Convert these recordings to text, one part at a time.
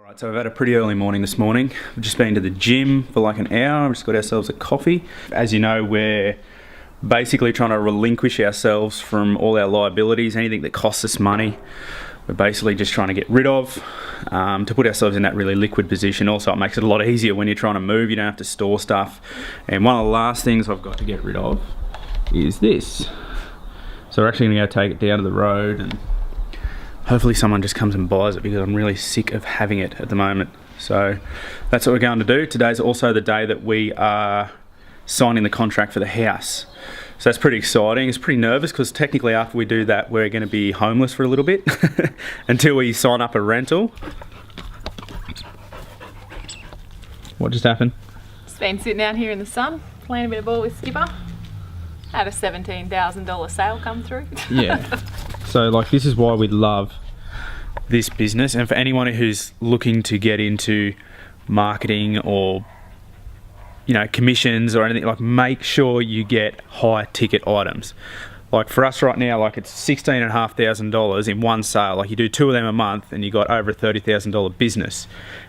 Alright, so we've had a pretty early morning this morning. We've just been to the gym for like an hour. We've just got ourselves a coffee. As you know, we're basically trying to relinquish ourselves from all our liabilities, anything that costs us money. We're basically just trying to get rid of, to put ourselves in that really liquid position. Also, it makes it a lot easier when you're trying to move. You don't have to store stuff. And one of the last things I've got to get rid of is this. So we're actually going to go take it down to the road and hopefully someone just comes and buys it, because I'm really sick of having it at the moment. So that's what we're going to do. Today's also the day that we are signing the contract for the house. So that's pretty exciting. It's pretty nervous because technically after we do that, we're going to be homeless for a little bit until we sign up a rental. What just happened? Just been sitting out here in the sun, playing a bit of ball with Skipper. Had a $17,000 sale come through. Yeah. So like, this is why we love this business, and for anyone who's looking to get into marketing or, you know, commissions or anything, like, make sure you get high ticket items. Like for us right now, like, it's $16,500 in one sale. Like, you do 2 of them a month and you got over a $30,000 business.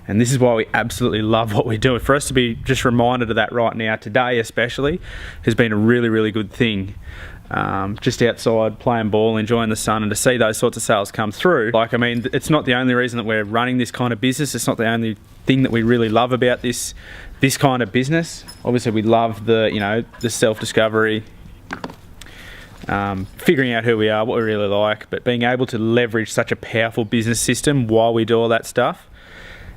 And this is why we absolutely love what we do. For us to be just reminded of that right now, today especially, has been a really, really good thing. Just outside playing ball, enjoying the sun, and to see those sorts of sales come through. Like, I mean, it's not the only reason that we're running this kind of business. It's not the only thing that we really love about this kind of business. Obviously, we love the, you know, the self-discovery, figuring out who we are, what we really like, but being able to leverage such a powerful business system while we do all that stuff,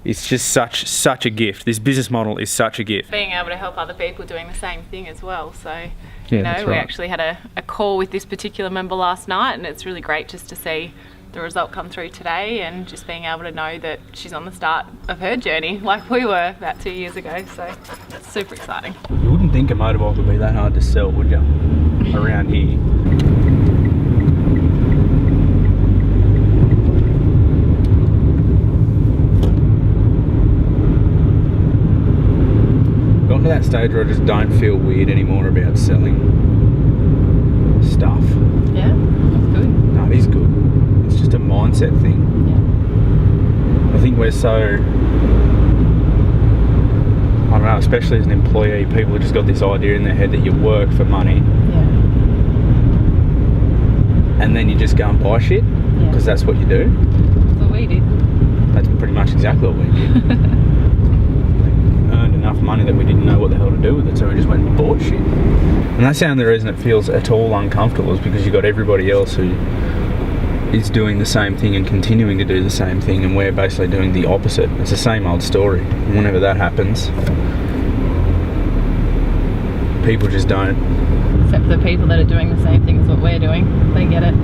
it's just such a gift. This business model is such a gift. Being able to help other people doing the same thing as well. So, yeah, you know, that's we right. actually had a call with this particular member last night, and it's really great just to see the result come through today, and just being able to know that she's on the start of her journey like we were about 2 years ago. So it's super exciting. You wouldn't think a motorbike would be that hard to sell, would you? Around here. Gotten to that stage where I just don't feel weird anymore about selling stuff. Yeah, that's good. No, it is good. It's just a mindset thing. Yeah. I think we're so, I don't know, especially as an employee, people have just got this idea in their head that you work for money. Yeah. And then you just go and buy shit, because that's what you do. That's what we did. That's pretty much exactly what we did. Earned enough money that we didn't know what the hell to do with it, so we just went and bought shit. And that's the only reason it feels at all uncomfortable, is because you've got everybody else who is doing the same thing and continuing to do the same thing, and we're basically doing the opposite. It's the same old story. And whenever that happens, people just don't. Except for the people that are doing the same thing as what we're doing. They get it.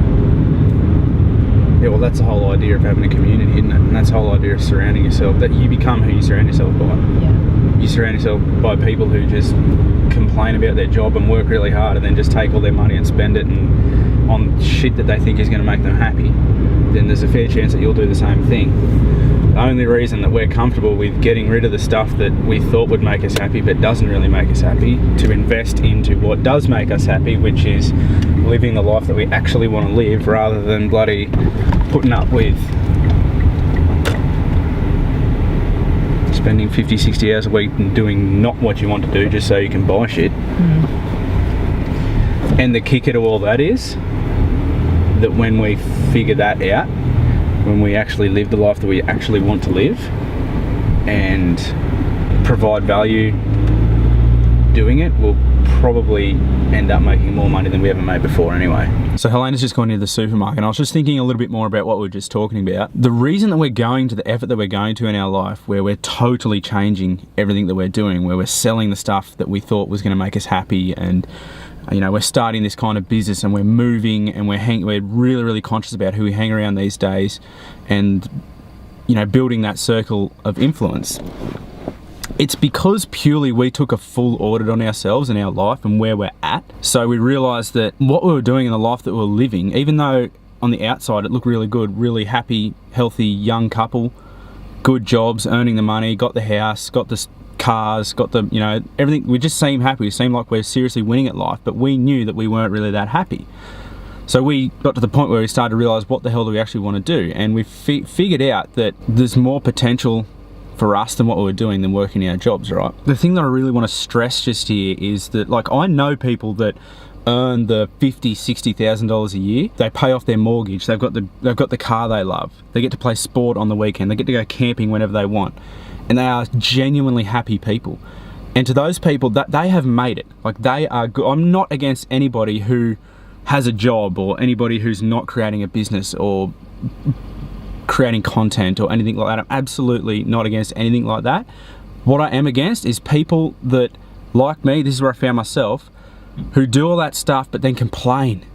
Yeah, well, that's the whole idea of having a community, isn't it? And that's the whole idea of surrounding yourself, that you become who you surround yourself by. Yeah. You surround yourself by people who just complain about their job and work really hard, and then just take all their money and spend it on shit that they think is going to make them happy. Then there's a fair chance that you'll do the same thing. The only reason that we're comfortable with getting rid of the stuff that we thought would make us happy but doesn't really make us happy, to invest into what does make us happy, which is living the life that we actually want to live, rather than bloody putting up with spending 50, 60 hours a week and doing not what you want to do just so you can buy shit. And the kicker to all that is that when we figure that out, when we actually live the life that we actually want to live and provide value doing it, we'll probably end up making more money than we ever made before anyway. So Helena's just gone into the supermarket, and I was just thinking a little bit more about what we were just talking about. The reason that we're going to the effort that we're going to in our life, where we're totally changing everything that we're doing, where we're selling the stuff that we thought was going to make us happy, and you know, we're starting this kind of business, and we're moving, and we're really, really conscious about who we hang around these days, and, you know, building that circle of influence. It's because purely we took a full audit on ourselves and our life and where we're at. So we realised that what we were doing in the life that we were living, even though on the outside it looked really good, really happy, healthy, young couple, good jobs, earning the money, got the house, got the cars, got the, you know, everything. We just seem happy. We seem like we're seriously winning at life, but we knew that we weren't really that happy. So we got to the point where we started to realise what the hell do we actually want to do, and we figured out that there's more potential for us than what we were doing than working our jobs, right? The thing that I really want to stress just here is that, like, I know people that earn the $50,000-$60,000 a year. They pay off their mortgage. They've got the car they love. They get to play sport on the weekend. They get to go camping whenever they want, and they are genuinely happy people. And to those people, that they have made it. Like, they are good. I'm not against anybody who has a job or anybody who's not creating a business or creating content or anything like that. I'm absolutely not against anything like that. What I am against is people that, like me, this is where I found myself, who do all that stuff but then complain.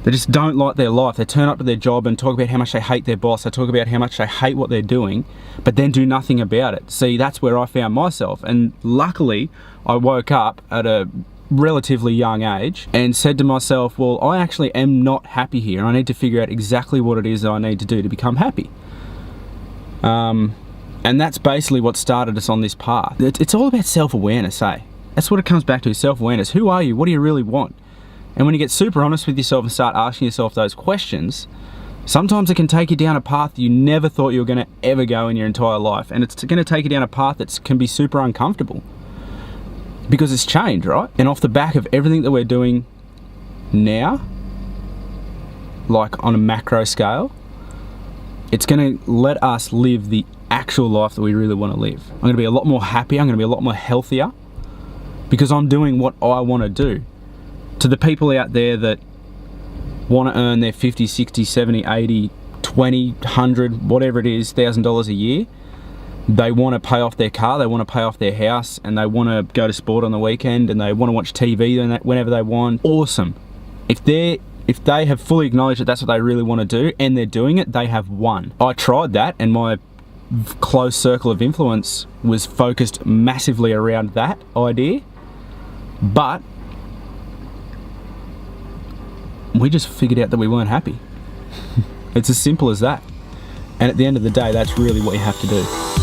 They just don't like their life. They turn up to their job and talk about how much they hate their boss. They talk about how much they hate what they're doing, but then do nothing about it. See, that's where I found myself. And luckily, I woke up at a relatively young age and said to myself, well, I actually am not happy here, and I need to figure out exactly what it is that I need to do to become happy. And that's basically what started us on this path. It's all about self-awareness, eh? That's what it comes back to, self-awareness. Who are you? What do you really want? And when you get super honest with yourself and start asking yourself those questions, sometimes it can take you down a path you never thought you were going to ever go in your entire life. And it's going to take you down a path that can be super uncomfortable, because it's change, right? And off the back of everything that we're doing now, like on a macro scale, it's going to let us live the actual life that we really want to live. I'm going to be a lot more happy. I'm going to be a lot more healthier, because I'm doing what I want to do. To the people out there that want to earn their 50, 60, 70, 80, 20, 100, whatever it is, $1,000 a year, they want to pay off their car, they want to pay off their house, and they want to go to sport on the weekend, and they want to watch TV whenever they want. Awesome. If they have fully acknowledged that that's what they really want to do and they're doing it, they have won. I tried that, and my close circle of influence was focused massively around that idea, but we just figured out that we weren't happy. It's as simple as that. And at the end of the day, that's really what you have to do.